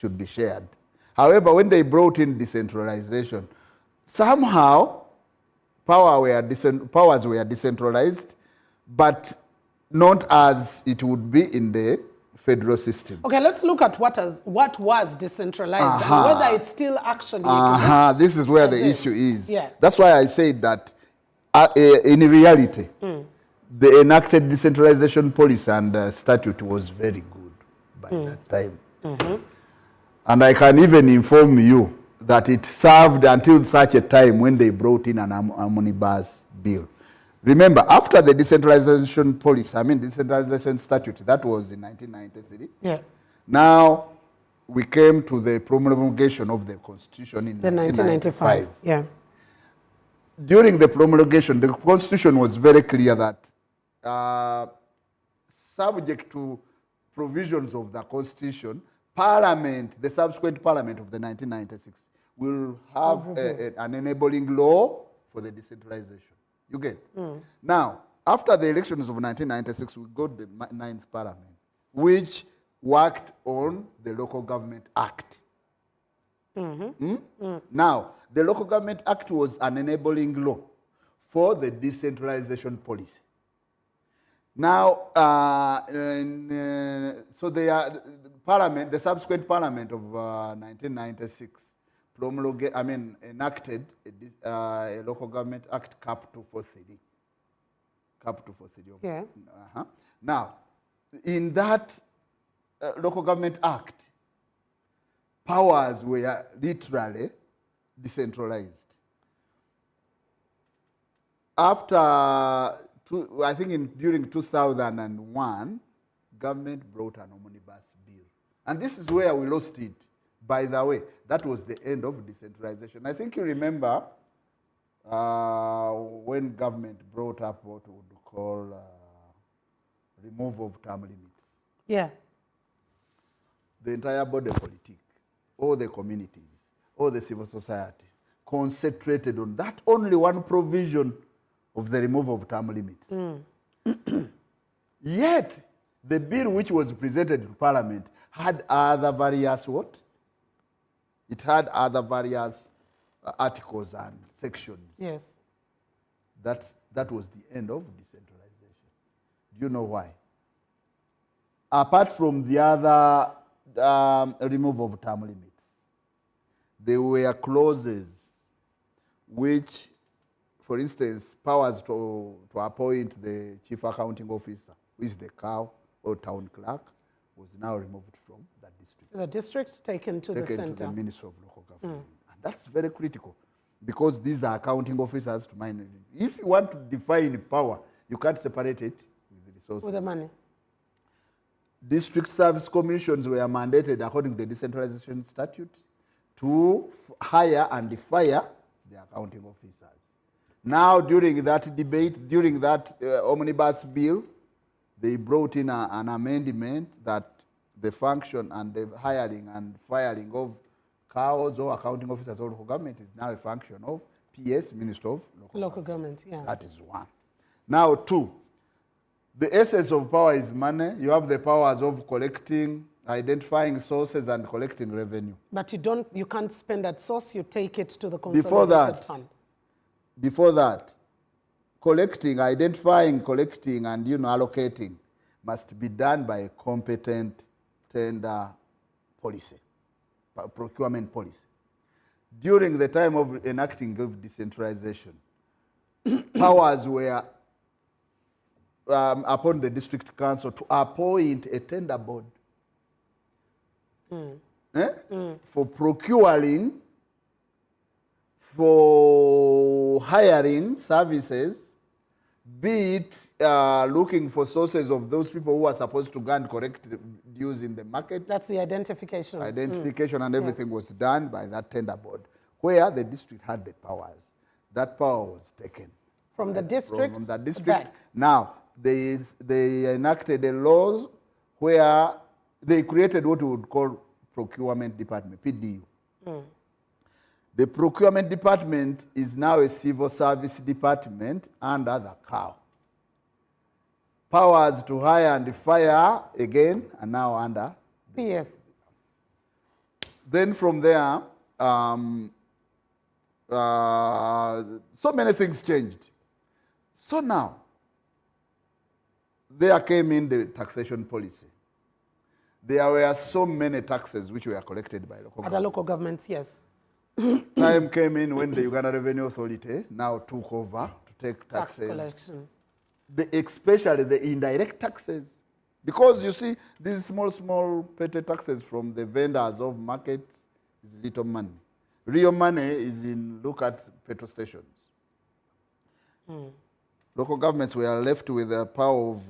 should be shared. However, when they brought in decentralization, somehow powers were decentralized, but not as it would be in the federal system. Okay, let's look at what was decentralized and whether it still actually exists. This is where the issue is. Yeah. That's why I said that in reality, the enacted decentralization policy and statute was very good by that time. And I can even inform you that it served until such a time when they brought in an omnibus bill. Remember, after the decentralization policy, decentralization statute, that was in 1993. Yeah. Now, we came to the promulgation of the Constitution in 1995. Yeah. During the promulgation, the Constitution was very clear that subject to provisions of the Constitution, Parliament, the subsequent Parliament of the 1996, will have an enabling law for the decentralization. You get? Now, after the elections of 1996, we got the 9th Parliament, which worked on the Local Government Act. Now, the Local Government Act was an enabling law for the decentralization policy. Now, so the Parliament, the subsequent Parliament of 1996, enacted a Local Government Act Cap 243. Cap 243. Yeah. Now, in that Local Government Act, powers were literally decentralized. After, I think during 2001, government brought an omnibus bill. And this is where we lost it. By the way, that was the end of decentralization. I think you remember when government brought up what we would call removal of term limits. Yeah. The entire body politic, all the communities, all the civil society concentrated on that only one provision of the removal of term limits. Yet, the bill which was presented to Parliament had other various what? It had other various articles and sections. Yes. That was the end of decentralization. Do you know why? Apart from the other removal of term limits, there were clauses which, for instance, powers to appoint the chief accounting officer, who is the cow or town clerk, was now removed from that district. The district's taken to the center. To the Ministry of Local Government. And that's very critical because these are accounting officers to mine. If you want to define power, you can't separate it with the resources. With the money. District service commissions were mandated according to the decentralization statute to hire and fire the accounting officers. Now, during that debate, during that omnibus bill, they brought in an amendment that the function and the hiring and firing of cows or accounting officers or local government is now a function of PS, Minister of Local Government. Yeah. That is one. Now, two, the essence of power is money. You have the powers of collecting, identifying sources and collecting revenue. But you can't spend that source, you take it to the consolidated fund. Before that, identifying, collecting, and allocating must be done by a competent tender policy, procurement policy. During the time of enacting of decentralization, powers were upon the district council to appoint a tender board for procuring, for hiring services, be it looking for sources of those people who are supposed to go and correct dues in the market. That's the identification. Identification and everything was done by that tender board, where the district had the powers. That power was taken. From the district? From the district. Back. Now, they enacted a law where they created what we would call procurement department, PDU. The procurement department is now a civil service department under the COW. Powers to hire and fire, again, are now under PS. Then from there, so many things changed. So now, there came in the taxation policy. There were so many taxes which were collected by local Other local governments, yes. Time came in when the Uganda Revenue Authority now took over to take Tax taxes. collection. Especially the indirect taxes. Because you see, these small petty taxes from the vendors of markets is little money. Real money is in, look at petrol stations. Local governments were left with the power of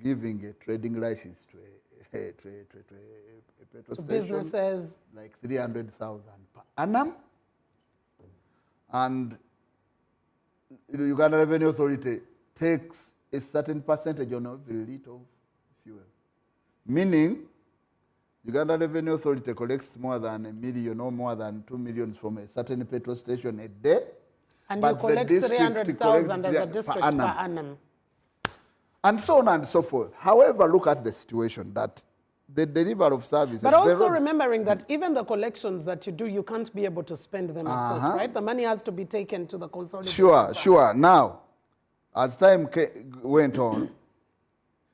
giving a trading license to a petrol station. Businesses. Like 300,000 per annum. And the Uganda Revenue Authority takes a certain percentage on every liter of fuel. Meaning, Uganda Revenue Authority collects more than 1 million or more than 2 million from a certain petrol station a day. And you collect 300,000 as a district per annum. And so on and so forth. However, look at the situation that the delivery of services. But also remembering that even the collections that you do, you can't be able to spend them at source, right? The money has to be taken to the consolidated. Sure. Now, as time went on,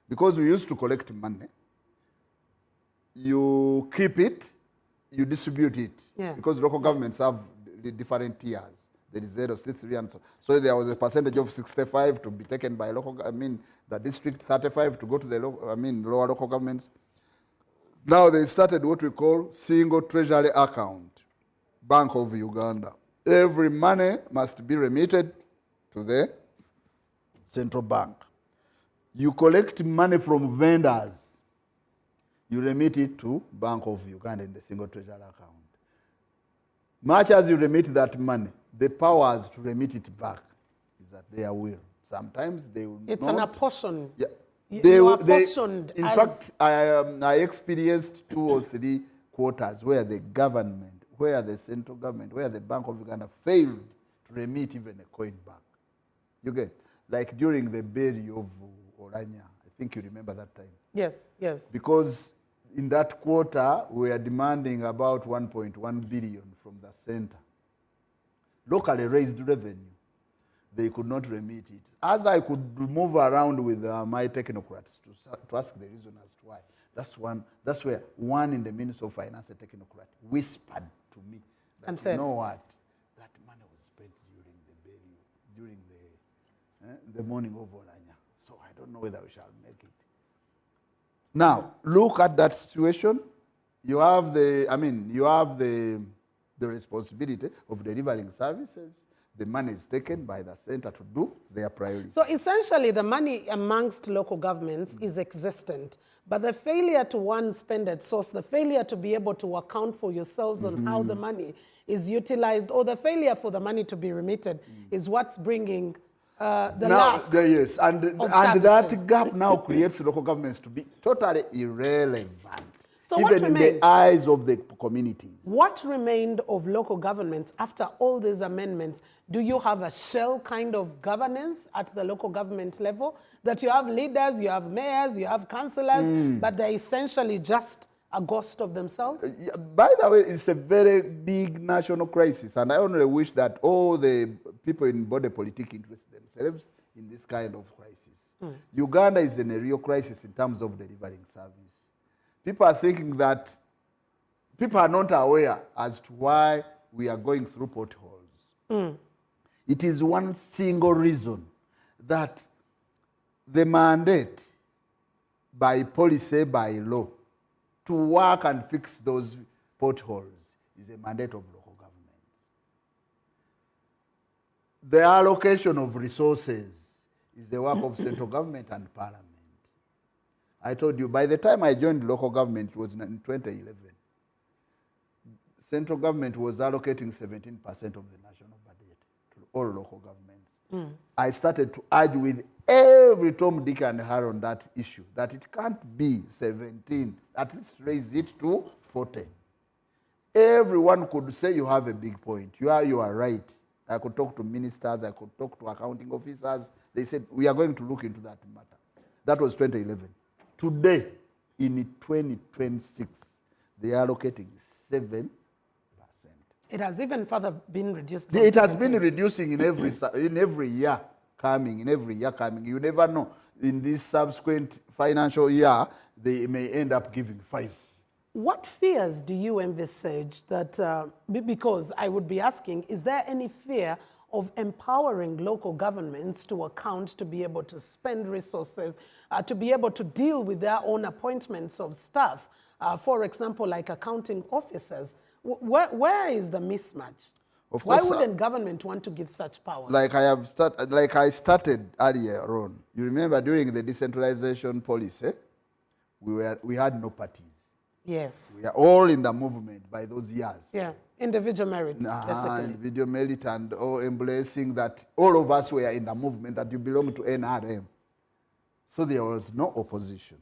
because we used to collect money, you keep it, you distribute it. Yeah. Because local governments have the different tiers. There is 0, 6, 3, and so. So there was a percentage of 65 to be taken by the district, 35 to go to the lower local governments. Now they started what we call single treasury account, Bank of Uganda. Every money must be remitted to the central bank. You collect money from vendors. You remit it to Bank of Uganda in the single treasury account. Much as you remit that money, the powers to remit it back is at their will. Sometimes they will It's not. an apportion. Yeah. You apportioned. In fact, I experienced 2 or 3 quarters where the government, where the central government, where the Bank of Uganda failed to remit even a coin back. You get? Like during the burial of Oranya. I think you remember that time. Yes. Because in that quarter, we are demanding about 1.1 billion from the center. Locally raised revenue. They could not remit it. As I could move around with my technocrats to ask the reason as to why, that's where one in the Ministry of Finance, a technocrat, whispered to me that, and said, you know what, that money was spent during the burial, during the morning of Oranya. So I don't know whether we shall make it. Now, look at that situation. You have the responsibility of delivering services. The money is taken by the center to do their priorities. So essentially, the money amongst local governments is existent, but the failure to, one, spend at source, the failure to be able to account for yourselves on how the money is utilized, or the failure for the money to be remitted is what's bringing the lack yes, and that gap now creates local governments to be totally irrelevant. So even in the eyes of the communities. What remained of local governments after all these amendments? Do you have a shell kind of governance at the local government level? That you have leaders, you have mayors, you have councillors, but they're essentially just a ghost of themselves? By the way, it's a very big national crisis, and I only wish that all the people in body politic interest themselves in this kind of crisis. Uganda is in a real crisis in terms of delivering service. People are thinking that, people are not aware as to why we are going through potholes. It is one single reason that the mandate by policy, by law, to work and fix those potholes is a mandate of local governments. The allocation of resources is the work of central government and parliament. I told you, by the time I joined local government, it was in 2011. Central government was allocating 17% of the national budget to all local governments. I started to argue with every Tom, Dick, and Harry on that issue, that it can't be 17, at least raise it to 40. Everyone could say you have a big point. You are right. I could talk to ministers, I could talk to accounting officers. They said, we are going to look into that matter. That was 2011. Today, in 2026, they are allocating 7%. It has even further been reduced. It has been reducing in every year coming. You never know. In this subsequent financial year, they may end up giving 5. What fears do you envisage that, because I would be asking, is there any fear of empowering local governments to account, to be able to spend resources, to be able to deal with their own appointments of staff, for example, like accounting officers? Where is the mismatch? Of course, why wouldn't government want to give such powers? Like I started earlier on. You remember during the decentralization policy, we had no parties. Yes. We are all in the movement by those years. Yeah, individual merit, basically. Individual merit and all embracing that all of us were in the movement that you belong to NRM. So there was no opposition.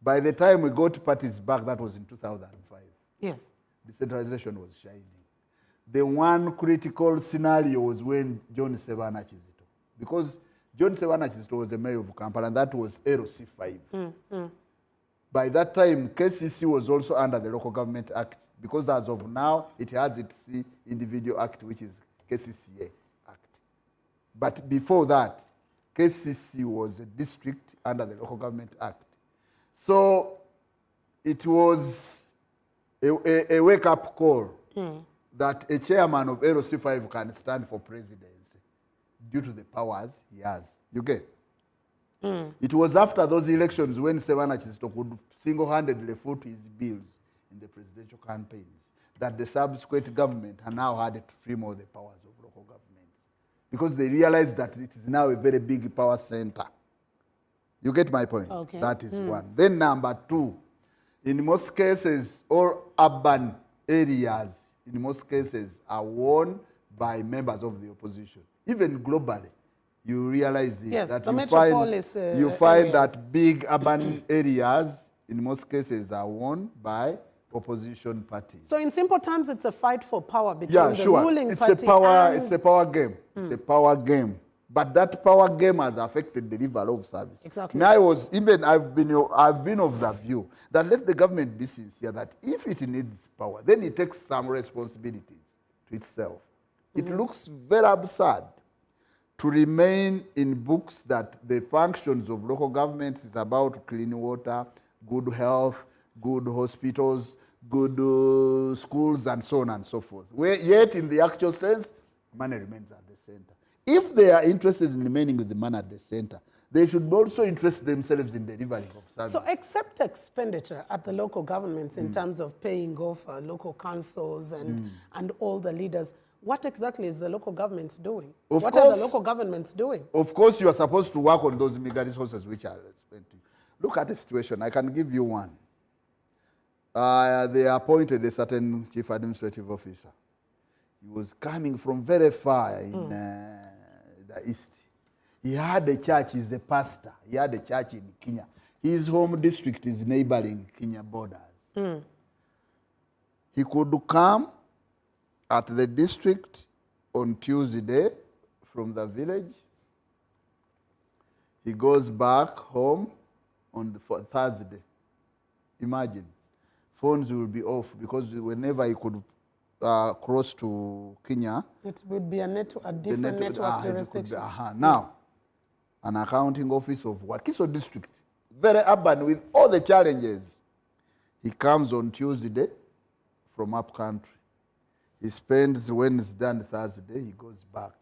By the time we got parties back, that was in 2005. Yes. Decentralization was shining. The one critical scenario was when John Sevana Kizito. Because John Sevana Kizito was the mayor of Kampala, and that was LC5. By that time, KCC was also under the Local Government Act, because as of now, it has its individual act, which is KCCA Act. But before that, KCC was a district under the Local Government Act. So it was a wake-up call that a chairman of LC5 can stand for presidency due to the powers he has. You get? It was after those elections when Sevana Kizito could single-handedly foot his bills in the presidential campaigns that the subsequent government now had to trim all the powers of local governments, because they realized that it is now a very big power center. You get my point? Okay. That is one. Then number 2, in most cases, all urban areas, in most cases, are won by members of the opposition. Even globally, you realize Yes, that the you find areas. that big urban areas, in most cases, are won by opposition parties. So in simple terms, it's a fight for power between the ruling it's party a power, and... It's a power game. It's a power game. But that power game has affected the delivery of service. Exactly. Now, I've been of the view that let the government be sincere that if it needs power, then it takes some responsibilities to itself. It looks very absurd to remain in books that the functions of local governments is about clean water, good health, good hospitals, good schools, and so on and so forth. Yet, in the actual sense, money remains at the center. If they are interested in remaining with the money at the center, they should also interest themselves in delivering of service. So except expenditure at the local governments in terms of paying off local councils and all the leaders, what exactly is the local government doing? What are the local governments doing? Of course, you are supposed to work on those meager resources which are spent. Look at the situation. I can give you one. They appointed a certain chief administrative officer. He was coming from very far in the east. He had a church, he's a pastor. He had a church in Kenya. His home district is neighboring Kenya borders. He could come at the district on Tuesday from the village. He goes back home on Thursday. Imagine. Phones will be off because whenever he could cross to Kenya, It would be a different network jurisdiction. Now, an accounting office of Wakiso district, very urban with all the challenges. He comes on Tuesday from up country. He spends Wednesday and Thursday, he goes back.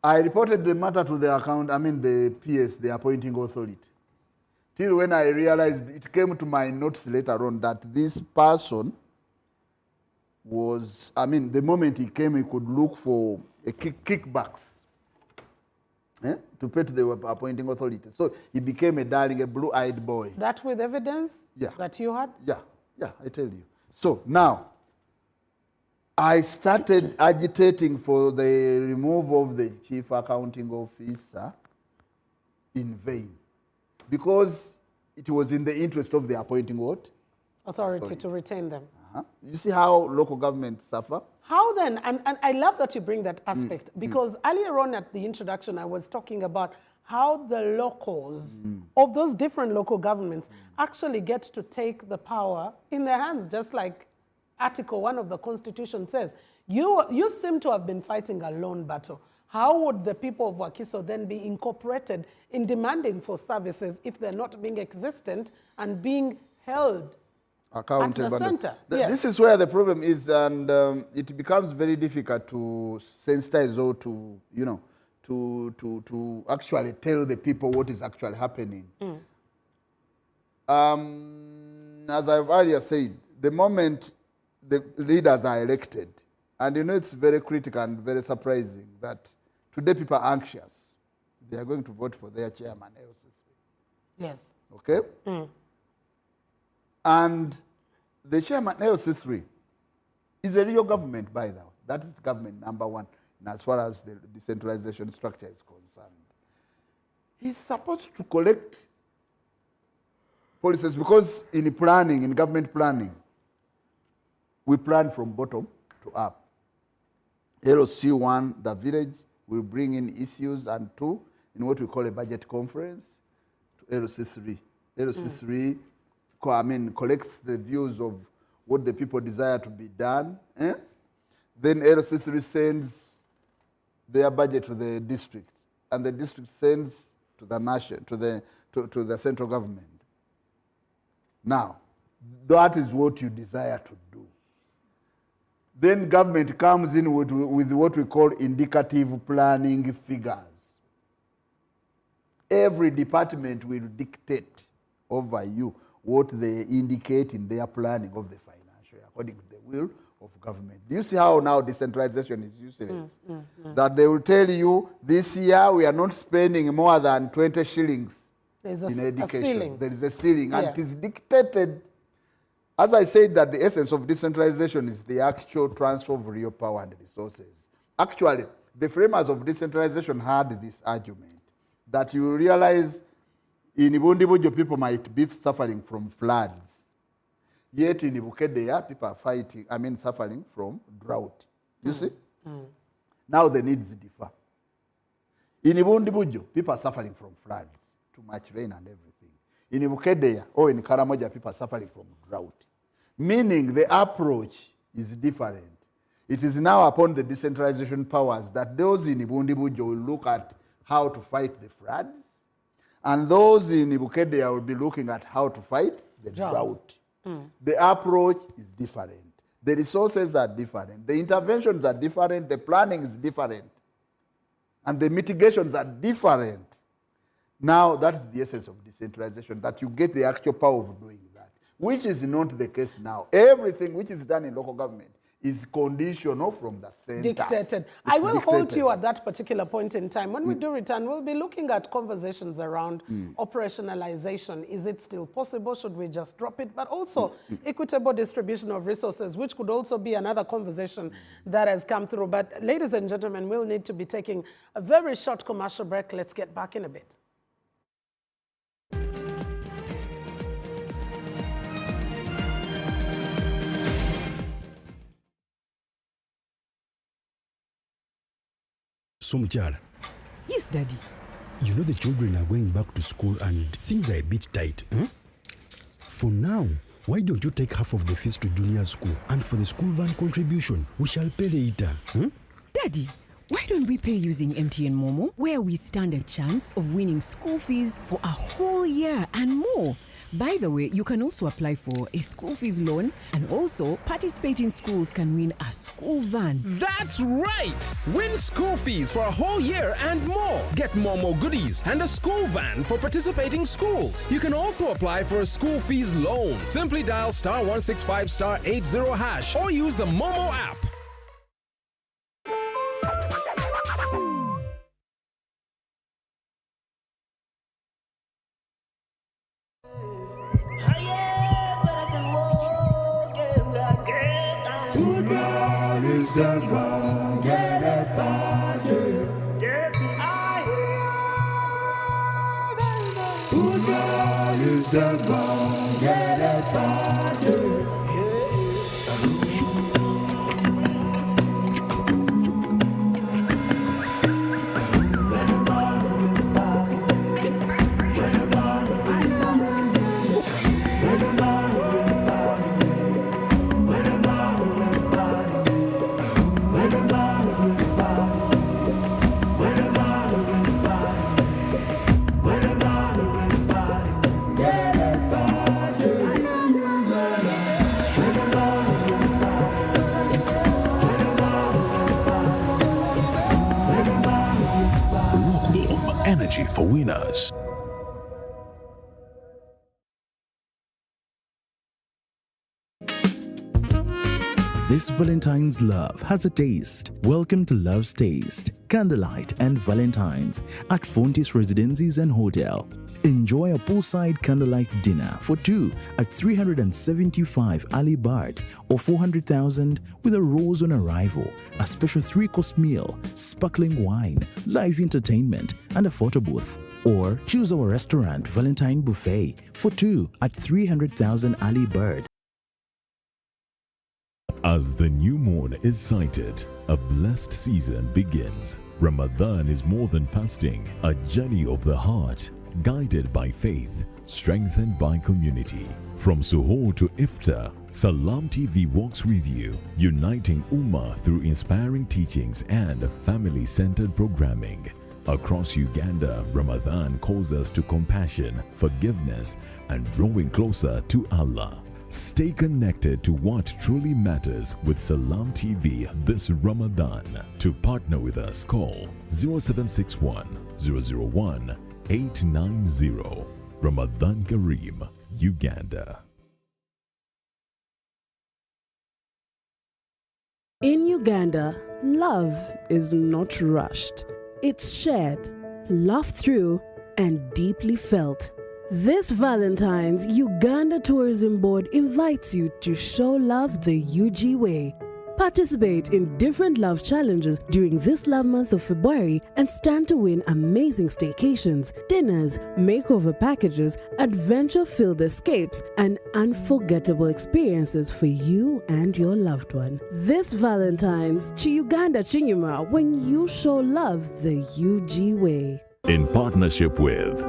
I reported the matter to the PS, the appointing authority. Till when I realized, it came to my notes later on that this person was, the moment he came, he could look for kickbacks to pay to the appointing authority. So he became a darling, a blue-eyed boy. That with evidence that you had? Yeah, I tell you. So now, I started agitating for the removal of the chief accounting officer in vain, because it was in the interest of the appointing what? Authority to retain them. You see how local governments suffer? How then, and I love that you bring that aspect, because earlier on at the introduction, I was talking about how the locals of those different local governments actually get to take the power in their hands, just like Article 1 of the Constitution says. You seem to have been fighting a lone battle. How would the people of Wakiso then be incorporated in demanding for services if they're not being existent and being held accountable at the center? Yes. This is where the problem is, and it becomes very difficult to sensitize or to, you know, to actually tell the people what is actually happening. As I've earlier said, the moment the leaders are elected, and you know it's very critical and very surprising that today people are anxious. They are going to vote for their chairman, LC3. Yes. Okay? And the chairman, LC3, is a real government, by the way. That is government number one, as far as the decentralization structure is concerned. He's supposed to collect policies because in planning, in government planning, we plan from bottom to up. LC1, the village, will bring in issues, and 2, in what we call a budget conference, to LC3. LC3 collects the views of what the people desire to be done. Then LC3 sends their budget to the district, and the district sends to the nation, to the central government. Now, that is what you desire to do. Then government comes in with what we call indicative planning figures. Every department will dictate over you what they indicate in their planning of the financial, according to the will of government. Do you see how now decentralization is useless? That they will tell you, this year we are not spending more than 20 shillings in education. Ceiling. There is a ceiling, and it is dictated. As I said, that the essence of decentralization is the actual transfer of real power and resources. Actually, the framers of decentralization had this argument, that you realize in Ibundibujo people might be suffering from floods. Yet in Ibukedea, people are suffering from drought. You see? Now the needs differ. In Ibundibujo, people are suffering from floods, too much rain and everything. In Ibukedea or in Karamoja, people are suffering from drought. Meaning the approach is different. It is now upon the decentralization powers that those in Ibundibujo will look at how to fight the floods, and those in Ibukedea will be looking at how to fight the drought. The approach is different. The resources are different. The interventions are different. The planning is different. And the mitigations are different. Now, that is the essence of decentralization, that you get the actual power of doing that, which is not the case now. Everything which is done in local government is conditional from the center. Dictated. I will hold you at that particular point in time. When we do return, we'll be looking at conversations around operationalization. Is it still possible? Should we just drop it? But also equitable distribution of resources, which could also be another conversation that has come through. But ladies and gentlemen, we'll need to be taking a very short commercial break. Let's get back in a bit. So, Muchara. Yes, Daddy. You know the children are going back to school and things are a bit tight. For now, why don't you take half of the fees to junior school, and for the school van contribution, we shall pay later. Daddy, why don't we pay using MTN Momo, where we stand a chance of winning school fees for a whole year and more? By the way, you can also apply for a school fees loan, and also participating schools can win a school van. That's right! Win school fees for a whole year and more. Get more goodies and a school van for participating schools. You can also apply for a school fees loan. Simply dial *165*80# or use the Momo app. energy for winners. This Valentine's love has a taste. Welcome to Love's Taste, Candlelight and Valentine's at Fontis Residencies and Hotel. Enjoy a poolside candlelight dinner for two at 375 Ali Bard or 400,000 with a rose on arrival, a special 3-course meal, sparkling wine, live entertainment, and a photo booth. Or choose our restaurant Valentine Buffet for two at 300,000 Ali Bard. As the new moon is sighted, a blessed season begins. Ramadan is more than fasting, a journey of the heart, guided by faith, strengthened by community. From Suhoor to Iftar, Salam TV walks with you, uniting Ummah through inspiring teachings and family-centered programming. Across Uganda, Ramadan calls us to compassion, forgiveness, and drawing closer to Allah. Stay connected to what truly matters with Salam TV this Ramadan. To partner with us, call 0761 001 890. Ramadan Kareem, Uganda. In Uganda, love is not rushed. It's shared, laughed through, and deeply felt. This Valentine's, Uganda Tourism Board invites you to show love the UG way. Participate in different love challenges during this love month of February and stand to win amazing staycations, dinners, makeover packages, adventure-filled escapes, and unforgettable experiences for you and your loved one. This Valentine's, Chi Uganda Chinyuma, when you show love the UG way. In partnership with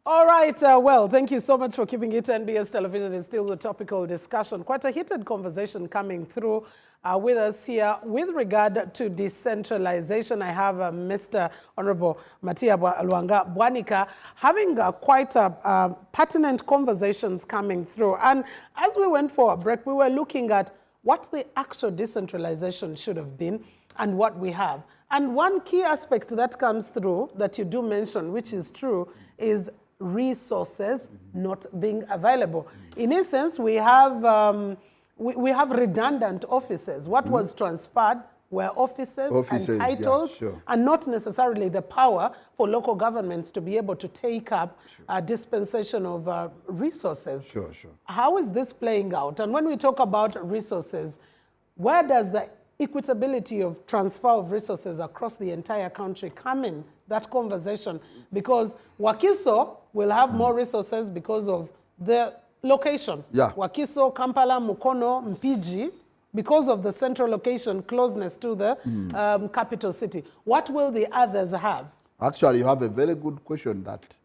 All right, well, thank you so much for keeping it. NBS Television is still the topical discussion. Quite a heated conversation coming through with us here with regard to decentralization. I have Mr. Honorable Matia Luanga Bwanika having quite pertinent conversations coming through. And as we went for a break, we were looking at what the actual decentralization should have been and what we have. And one key aspect that comes through that you do mention, which is true, is resources not being available. In essence, we have redundant offices. What was transferred were offices and titles, and not necessarily the power for local governments to be able to take up a dispensation of resources. How is this playing out? And when we talk about resources, where does the equitability of transfer of resources across the entire country come in that conversation? Because Wakiso will have more resources because of the location. Wakiso, Kampala, Mukono, Mpiji, because of the central location, closeness to the capital city. What will the others have? Actually, you have a very good question that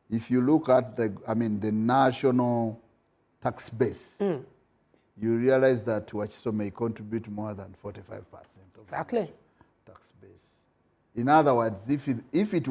if you look at the national tax base, you realize that Wakiso may contribute more than 45% of the tax base. In other words, if it